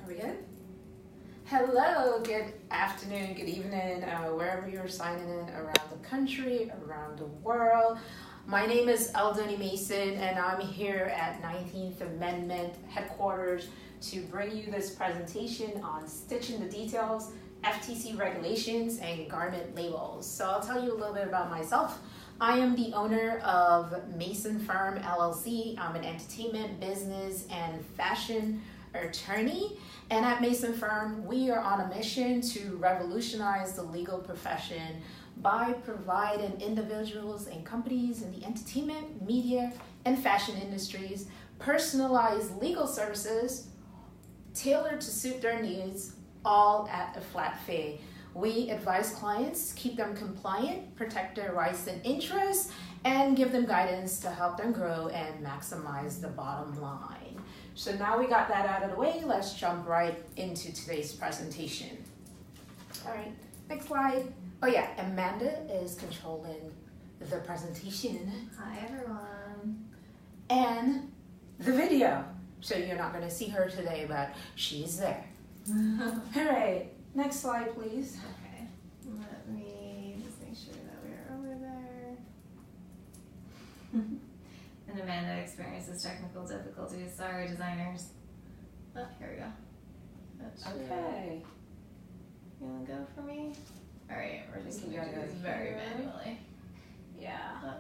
Are we good? Hello, good afternoon, good evening, wherever you're signing in around the country, around the world. My name is Eldonie Mason, and I'm here at 19th Amendment headquarters to bring you this presentation on stitching the details, FTC regulations, and garment labels. So I'll tell you a little bit about myself. I am the owner of Mason Firm LLC. I'm an entertainment, business, and fashion attorney. And at Mason Firm, we are on a mission to revolutionize the legal profession by providing individuals and companies in the entertainment, media, and fashion industries personalized legal services tailored to suit their needs, all at a flat fee. We advise clients, keep them compliant, protect their rights and interests, and give them guidance to help them grow and maximize the bottom line. So now we got that out of the way, let's jump right into today's presentation. All right, next slide. Oh yeah, Amanda is controlling the presentation. Hi everyone. And the video. So you're not gonna see her today, but she's there. All right, next slide, please. Okay, let me just make sure that we're over there. And Amanda experiences technical difficulties. Sorry, designers. Oh, here we go. That's Okay. You wanna go for me? All right, we're just gonna do this very manually. Yeah. Oh.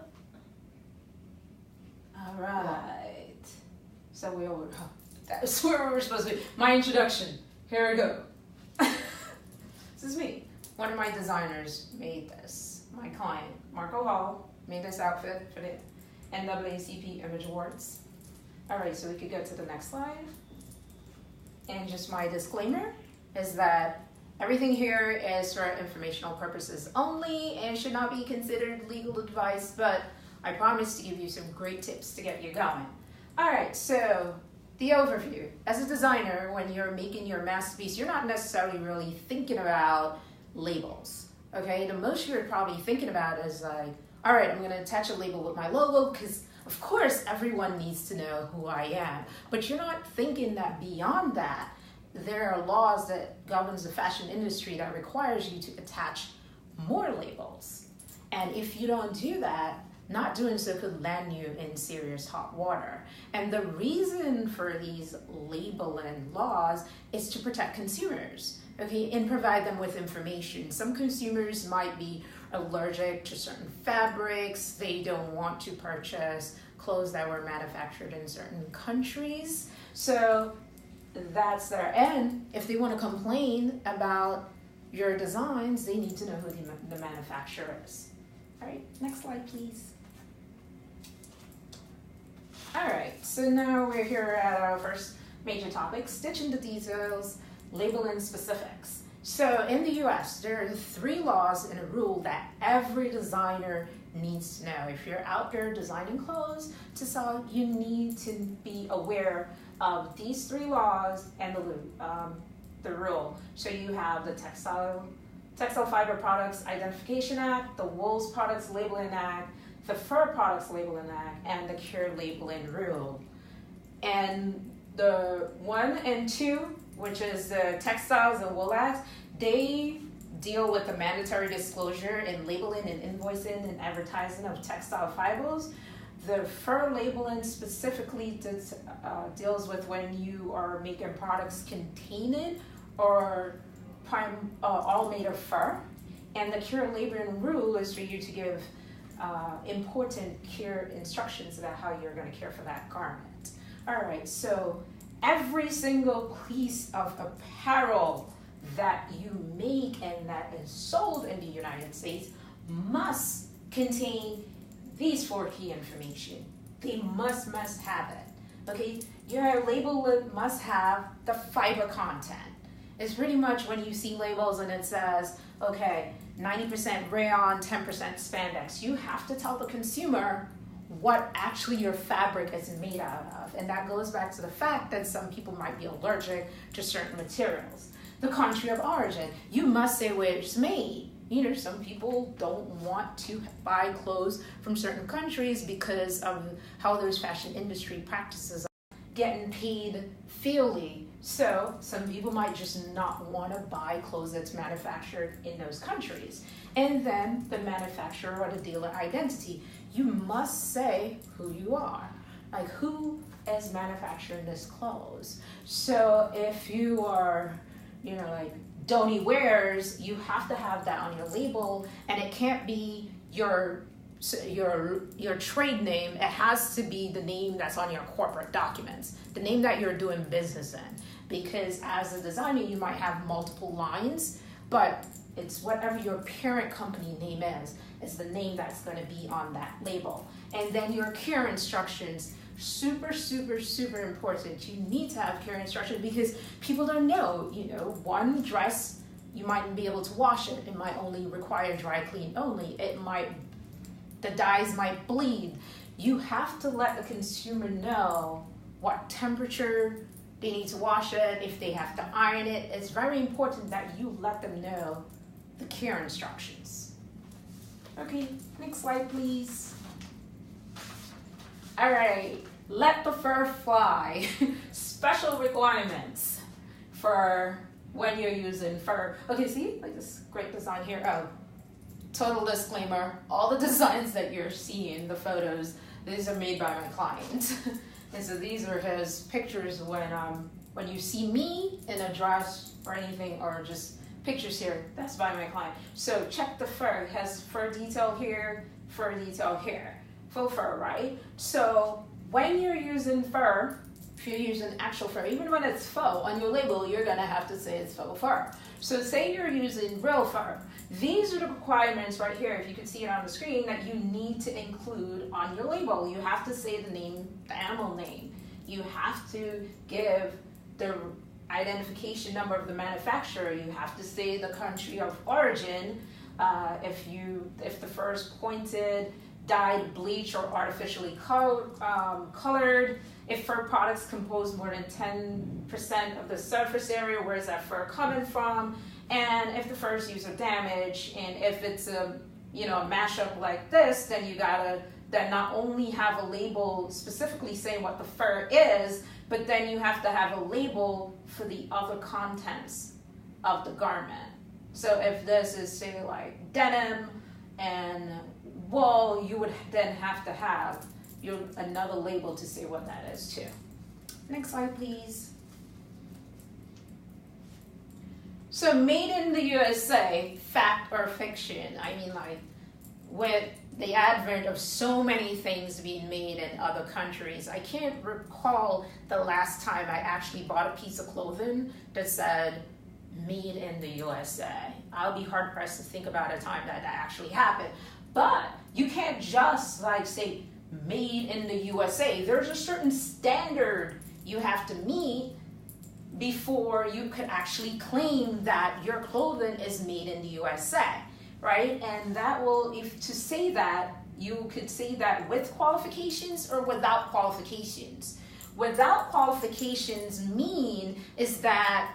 All right. So we over. Oh, that's where we're supposed to be. My introduction. Here we go. This is me. One of my designers made this. My client, Marco Hall, made this outfit for the NAACP Image Awards. All right, so we could go to the next slide. And just my disclaimer is that everything here is for informational purposes only and should not be considered legal advice, but I promise to give you some great tips to get you going. All right, so the overview. As a designer, when you're making your masterpiece, you're not necessarily really thinking about labels, okay? The most you're probably thinking about is like, all right, I'm gonna attach a label with my logo because of course everyone needs to know who I am, but you're not thinking that beyond that, there are laws that governs the fashion industry that requires you to attach more labels. And if you don't do that, not doing so could land you in serious hot water. And the reason for these labeling laws is to protect consumers, okay, and provide them with information. Some consumers might be allergic to certain fabrics. They don't want to purchase clothes that were manufactured in certain countries. So that's their end. If they want to complain about your designs, they need to know who the manufacturer is. All right, next slide, please. All right, so now we're here at our first major topic, stitching the details, labeling specifics. So in the US, there are 3 laws and a rule that every designer needs to know. If you're out there designing clothes to sell, you need to be aware of these 3 laws and the rule. So you have the Textile Fiber Products Identification Act, the Wool Products Labeling Act, the Fur Products Labeling Act, and the Cure Labeling Rule. And the 1 and 2, which is the Textiles and Wool Act, they deal with the mandatory disclosure in labeling and invoicing and advertising of textile fibers. The fur labeling specifically deals with when you are making products containing or all made of fur. And the Cure Labeling Rule is for you to give important care instructions about how you're going to care for that garment. All right, so every single piece of apparel that you make and that is sold in the United States must contain these 4 key information. They must have it, okay? Your label must have the fiber content. It's pretty much when you see labels and it says, okay, 90% rayon, 10% spandex. You have to tell the consumer what actually your fabric is made out of. And that goes back to the fact that some people might be allergic to certain materials. The country of origin, you must say where it's made. You know, some people don't want to buy clothes from certain countries because of how those fashion industry practices are. getting paid fairly. So some people might just not want to buy clothes that's manufactured in those countries. And then the manufacturer or the dealer identity. You must say who you are. Like, who is manufacturing this clothes? So if you are, like Eldonie Wears, you have to have that on your label, and it can't be your trade name. It has to be the name that's on your corporate documents, the name that you're doing business in. Because as a designer, you might have multiple lines, but it's whatever your parent company name is the name that's going to be on that label. And then your care instructions, super, super, super important. You need to have care instructions because people don't know, one dress, you mightn't be able to wash it. It might only require dry clean only. The dyes might bleed. You have to let the consumer know what temperature they need to wash it, if they have to iron it. It's very important that you let them know the care instructions. Okay, next slide, please. All right, let the fur fly. Special requirements for when you're using fur. Okay, see, like this great design here. Oh, total disclaimer, all the designs that you're seeing, the photos, these are made by my client. And so these are his pictures when you see me in a dress or anything, or just pictures here, that's by my client. So check the fur. It has fur detail here, fur detail here. Faux fur, right? So when you're using fur, if you're using actual fur, even when it's faux, on your label, you're gonna have to say it's faux fur. So say you're using real fur. These are the requirements right here, if you can see it on the screen, that you need to include on your label. You have to say the name, the animal name. You have to give the identification number of the manufacturer. You have to say the country of origin. If the fur is pointed, dyed, bleached, or artificially colored. If fur products compose more than 10% of the surface area, where is that fur coming from? And if the fur is used or damaged, and if it's a mashup like this, then you gotta then not only have a label specifically saying what the fur is, but then you have to have a label for the other contents of the garment. So if this is, say, like denim and wool, you would then have to have another label to say what that is too. Next slide, please. So made in the USA, fact or fiction? I mean, like, with the advent of so many things being made in other countries, I can't recall the last time I actually bought a piece of clothing that said made in the USA. I'll be hard pressed to think about a time that actually happened. But you can't just say made in the USA. There's a certain standard you have to meet before you could actually claim that your clothing is made in the USA, right? And that will, to say that, you could say that with qualifications or without qualifications. Without qualifications is that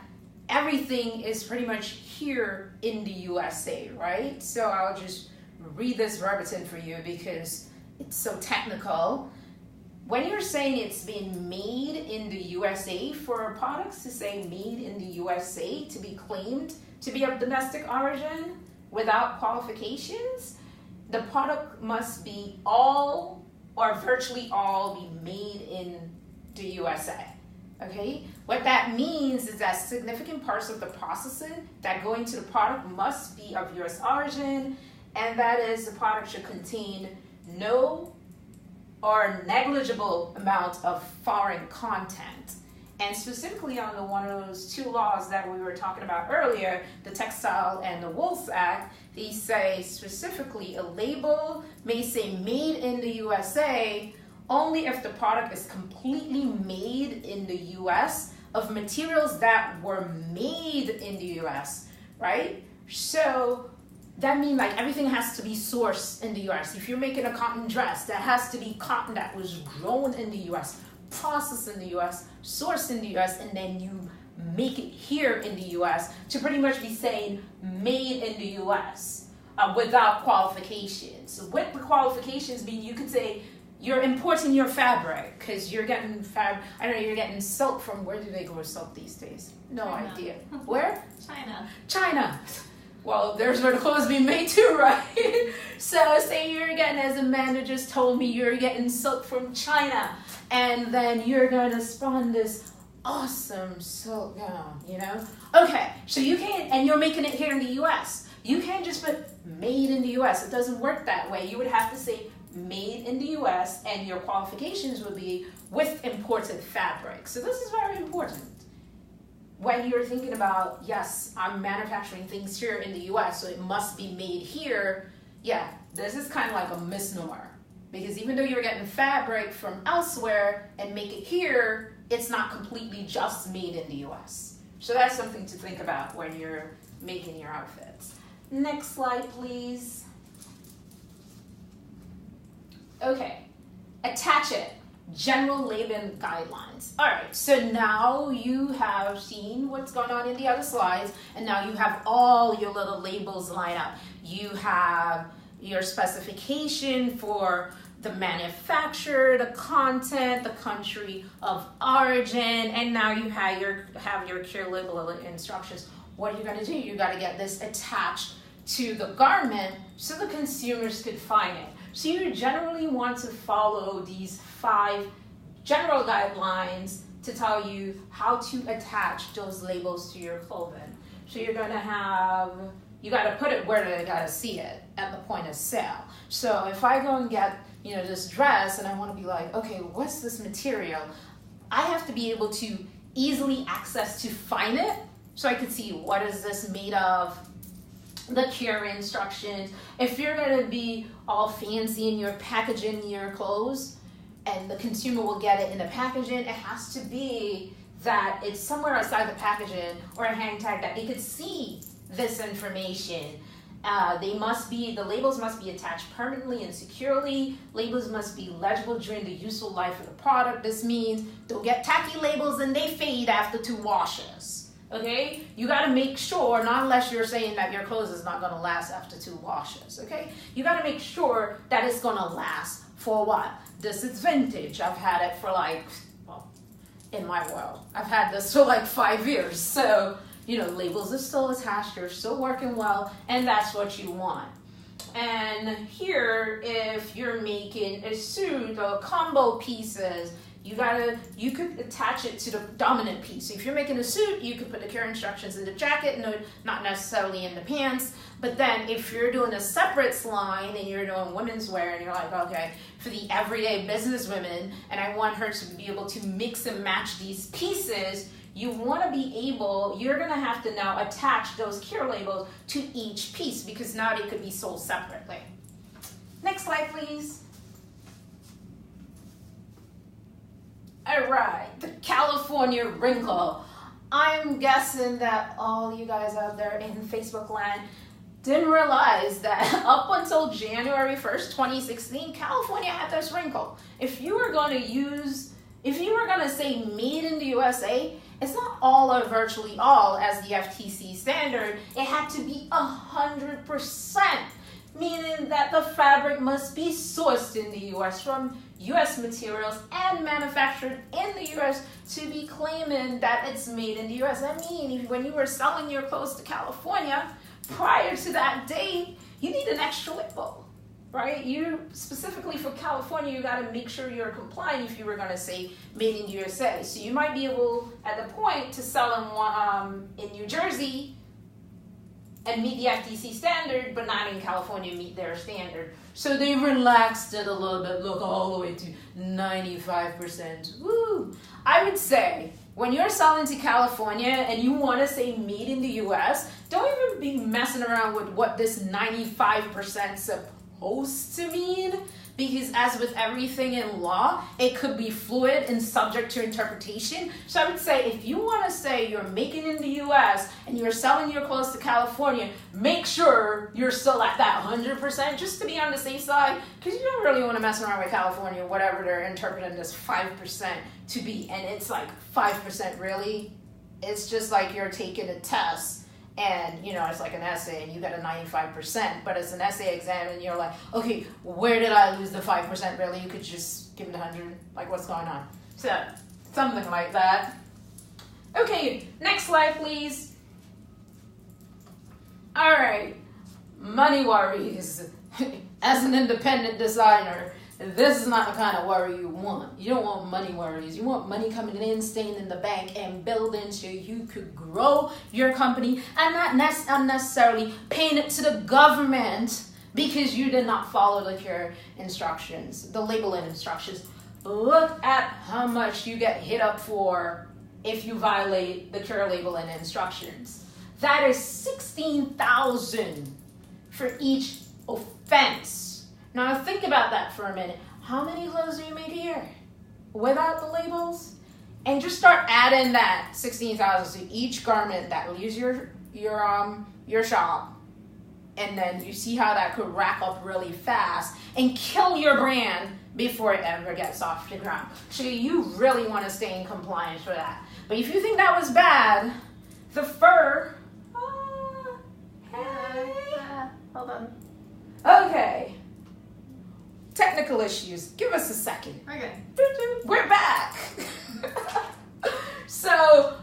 everything is pretty much here in the USA, right? So I'll just read this verbatim for you because it's so technical. When you're saying it's being made in the USA, for products to say made in the USA to be claimed to be of domestic origin without qualifications, the product must be all or virtually all be made in the USA. Okay? What that means is that significant parts of the processing that go into the product must be of US origin, and that is the product should contain no or negligible amount of foreign content. And specifically on one of those two laws that we were talking about earlier, the Textile and the Wool Act, they say specifically a label may say made in the USA only if the product is completely made in the US of materials that were made in the US, right? So that means everything has to be sourced in the US. If you're making a cotton dress, that has to be cotton that was grown in the US, processed in the US, sourced in the US, and then you make it here in the US to pretty much be saying made in the US without qualifications. With the qualifications, mean you could say you're importing your fabric because you're getting I don't know, you're getting silk from, where do they grow silk these days? No China. idea. Where? China. Well, there's where the clothes being made too, right? So say you're getting, as Amanda just told me, you're getting silk from China, and then you're gonna spawn this awesome silk gown, you know? Okay, so you can't, and you're making it here in the US. You can't just put made in the US. It doesn't work that way. You would have to say made in the US, and your qualifications would be with imported fabric. So this is very important. When you're thinking about, yes, I'm manufacturing things here in the US, so it must be made here, yeah, this is kind of like a misnomer. Because even though you're getting fabric from elsewhere and make it here, it's not completely just made in the US. So that's something to think about when you're making your outfits. Next slide, please. Okay, attach it. General labeling guidelines. All right, so now you have seen what's going on in the other slides, and now you have all your little labels lined up. You have your specification for the manufacturer, the content, the country of origin, and now you have your clear label instructions. What are you going to do? You got to get this attached to the garment so the consumers could find it. So you generally want to follow these 5 general guidelines to tell you how to attach those labels to your clothing. So you're going to have, you got to put it where they got to see it, at the point of sale. So if I go and get, you know, this dress and I want to be like, okay, what's this material? I have to be able to easily access to find it so I can see what is this made of, the cure instructions. If you're going to be all fancy in your packaging your clothes and the consumer will get it in the packaging, it has to be that it's somewhere outside the packaging or a hang tag that they could see this information. The labels must be attached permanently and securely. Labels must be legible during the useful life of the product. This means don't get tacky labels and they fade after 2 washes. Okay, you got to make sure, not unless you're saying that your clothes is not going to last after 2 washes. Okay, you got to make sure that it's going to last for what? This is vintage. I've had it for like, well, in my world, I've had this for like 5 years. So, you know, labels are still attached, you're still working well, and that's what you want. And here, if you're making a suit or combo pieces, you could attach it to the dominant piece. If you're making a suit, you could put the care instructions in the jacket, no, not necessarily in the pants. But then if you're doing a separate line and you're doing women's wear and you're like, okay, for the everyday business women, and I want her to be able to mix and match these pieces, you want to be able, you're going to have to now attach those cure labels to each piece because now they could be sold separately. Next slide, please. All right, the California Wrinkle. I'm guessing that all you guys out there in Facebook land didn't realize that up until January 1st, 2016, California had this wrinkle. If you were going to say made in the USA, it's not all or virtually all as the FTC standard. It had to be 100%, meaning that the fabric must be sourced in the US from US materials and manufactured in the US to be claiming that it's made in the US. I mean, when you were selling your clothes to California, prior to that date, you need an extra label, right? You specifically for California, you got to make sure you're compliant if you were going to say made in the USA. So you might be able at the point to sell them in New Jersey and meet the FTC standard, but not in California meet their standard. So they relaxed it a little bit, look all the way to 95%. Woo! I would say, when you're selling to California and you want to say made in the US, don't even be messing around with what this 95% supposed to mean, because as with everything in law, it could be fluid and subject to interpretation. So I would say if you want to say you're making in the US and you're selling your clothes to California, make sure you're still at that 100% just to be on the safe side, because you don't really want to mess around with California, whatever they're interpreting this 5% to be. And it's like 5% really. It's just like you're taking a test and it's like an essay and you get a 95%, but it's an essay exam and you're like, okay, where did I lose the 5%? Really, you could just give it 100. Like, what's going on? So something like that. Okay, next slide, please. All right, money worries. As an independent designer, this is not the kind of worry you want. You don't want money worries. You want money coming in, staying in the bank, and building so you could grow your company and not unnecessarily paying it to the government because you did not follow the cure instructions, the labeling instructions. Look at how much you get hit up for if you violate the cure labeling instructions. That is $16,000 for each offense. Now think about that for a minute. How many clothes do you make a year without the labels? And just start adding that $16,000 to each garment that leaves your shop, and then you see how that could rack up really fast and kill your brand before it ever gets off the ground. So you really want to stay in compliance with that. But if you think that was bad, the fur. Hold on. Okay. Technical issues. Give us a second. Okay. We're back. So,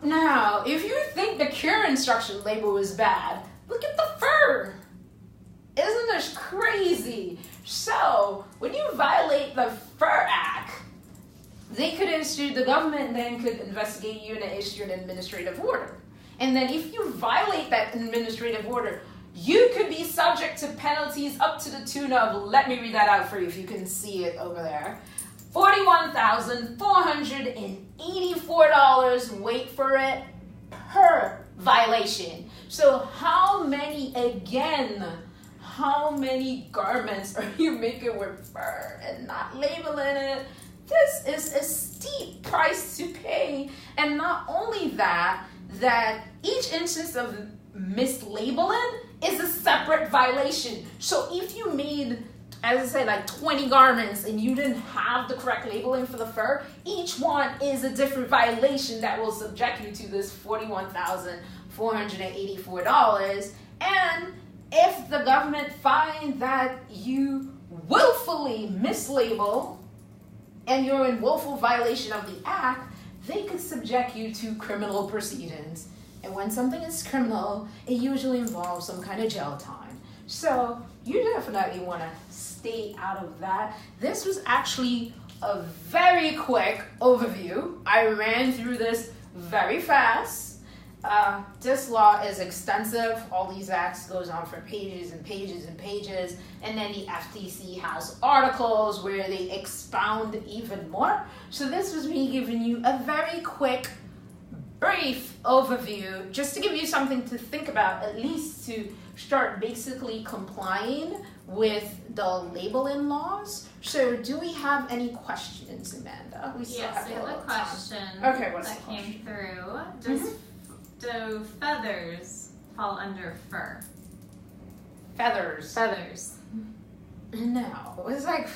now, if you think the cure instruction label is bad, look at the fur. Isn't this crazy? So, when you violate the Fur Act, the government then could investigate you and issue an administrative order. And then if you violate that administrative order, you could be subject to penalties up to the tune of, let me read that out for you if you can see it over there, $41,484, wait for it, per violation. So how many garments are you making with fur and not labeling it? This is a steep price to pay. And not only that each instance of mislabeling is a separate violation. So if you made, as I said, like 20 garments and you didn't have the correct labeling for the fur, each one is a different violation that will subject you to this $41,484. And if the government finds that you willfully mislabel and you're in willful violation of the act, they could subject you to criminal proceedings. And when something is criminal, it usually involves some kind of jail time. So you definitely want to stay out of that. This was actually a very quick overview. I ran through this very fast. This law is extensive. All these acts goes on for pages and pages and pages. And then the FTC has articles where they expound even more. So this was me giving you a very quick, brief overview, just to give you something to think about, at least to start basically complying with the labeling laws. So do we have any questions, Amanda? Yes, we have a question that came through. Do feathers fall under fur? Feathers. No. It's like,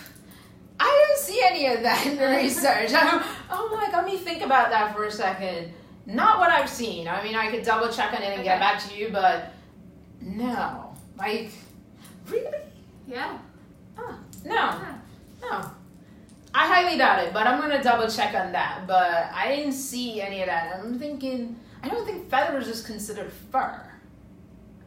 I didn't see any of that in the research. I'm like, let me think about that for a second. Not what I've seen. I mean, I could double check on it and get back to you, but no. Like, really? Yeah. No. I highly doubt it, but I'm going to double check on that. But I didn't see any of that. I'm thinking, I don't think feathers is considered fur.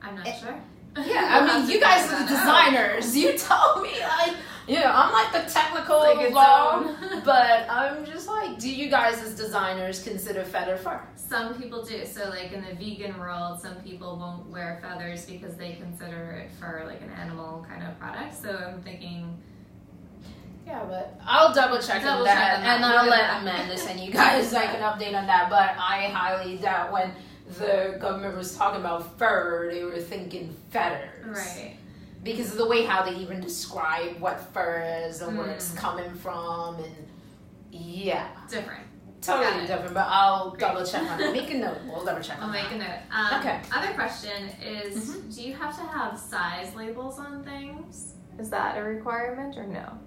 I'm not sure. Yeah, I mean, you guys are the designers. You told me, like, I'm like the technical law, but I'm just like, do you guys as designers consider feather fur? Some people do. So, like, in the vegan world, some people won't wear feathers because they consider it fur, like an animal kind of product. So I'm thinking... Yeah, but I'll double check on that, and I'll let Amanda send you guys like an update on that. But I highly doubt when the government was talking about fur, they were thinking feathers. Right. Because of the way how they even describe what fur is and where it's coming from, and different. Totally different, but I'll double check on it. Make a note. We'll double check on that. I'll make a note. Okay. Other question is, do you have to have size labels on things? Is that a requirement or no?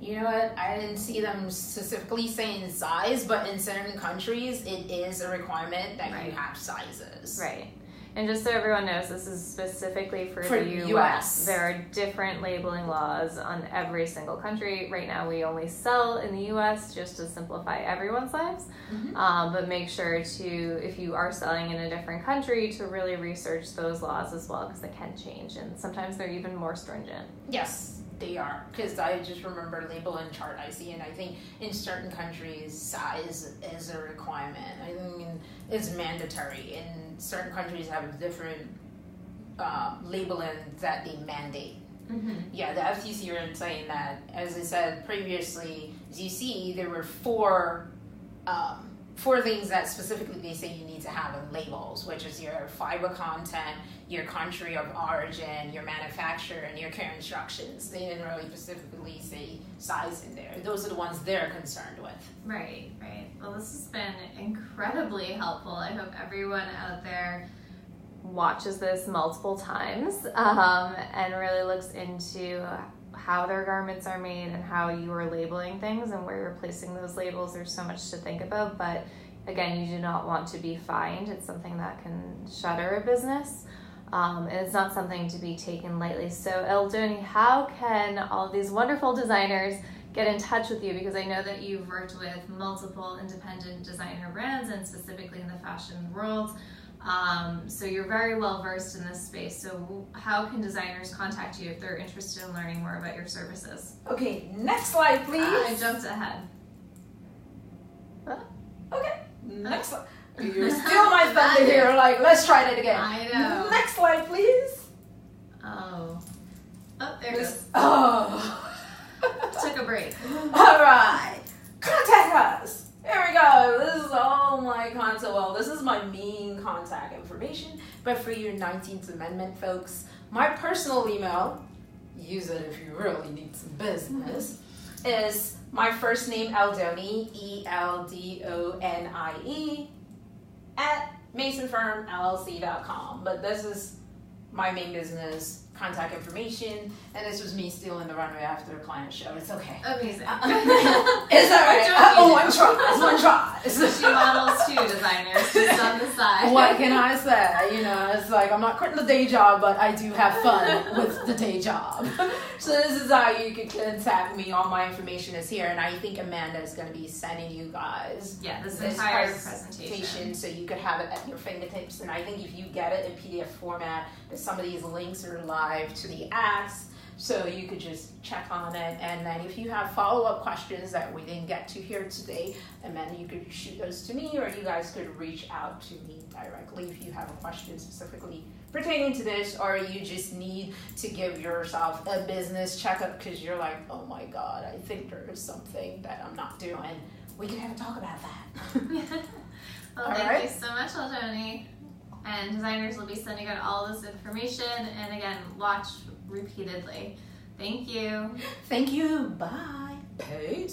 You know what? I didn't see them specifically saying size, but in certain countries, it is a requirement that you have sizes. Right. And just so everyone knows, this is specifically for For the US. There are different labeling laws on every single country. Right now we only sell in the US just to simplify everyone's lives. But make sure to, if you are selling in a different country, to really research those laws as well, because they can change, and sometimes they're even more stringent. Yes, they are. Because I just remember label and chart I see, and I think in certain countries size is a requirement. I mean, it's mandatory. And certain countries have different labeling that they mandate. Yeah, the FTC are saying that. As I said previously, as you see, there were four things that specifically they say you need to have in labels, which is your fiber content, your country of origin, your manufacturer, and your care instructions. They didn't really specifically say size in there. Those are the ones they're concerned with. Right. Well, this has been incredibly helpful. I hope everyone out there watches this multiple times and really looks into how their garments are made and how you are labeling things and where you're placing those labels. There's so much to think about, but again, you do not want to be fined. It's something that can shutter a business, and it's not something to be taken lightly. So Eldonie, how can all of these wonderful designers get in touch with you? Because I know that you've worked with multiple independent designer brands, and specifically in the fashion world. So you're very well versed in this space. So how can designers contact you if they're interested in learning more about your services? Okay, next slide, please. I jumped ahead. Okay, next slide. You're still my thunder here. Like, let's try that again. I know. Next slide, please. Oh, there it goes. Oh. Took a break. All right. Contact us. Here we go. This is all my contact. Well, this is my main contact information. But for your 19th Amendment folks, my personal email, use it if you really need some business, is my first name, Eldonie, ELDONIE, @masonfirmllc.com. But this is my main business contact information, and this was me stealing the runway after a client show. It's okay. Amazing. It's alright. One try. She models too, designers, just on the side. What can I say? You know, it's like I'm not quitting the day job, but I do have fun with the day job. So this is how you can contact me. All my information is here, and I think Amanda is going to be sending you guys this entire presentation, so you could have it at your fingertips. And I think if you get it in PDF format, that some of these links are live to the acts, so you could just check on it. And then if you have follow-up questions that we didn't get to here today, Amanda, you could shoot those to me, or you guys could reach out to me directly if you have a question specifically pertaining to this, or you just need to give yourself a business checkup because you're like, oh my god, I think there is something that I'm not doing. We can have a talk about that. Well, thank you so much, Eldonie. And designers will be sending out all this information, and again, watch repeatedly. Thank you. Thank you. Bye. Peace.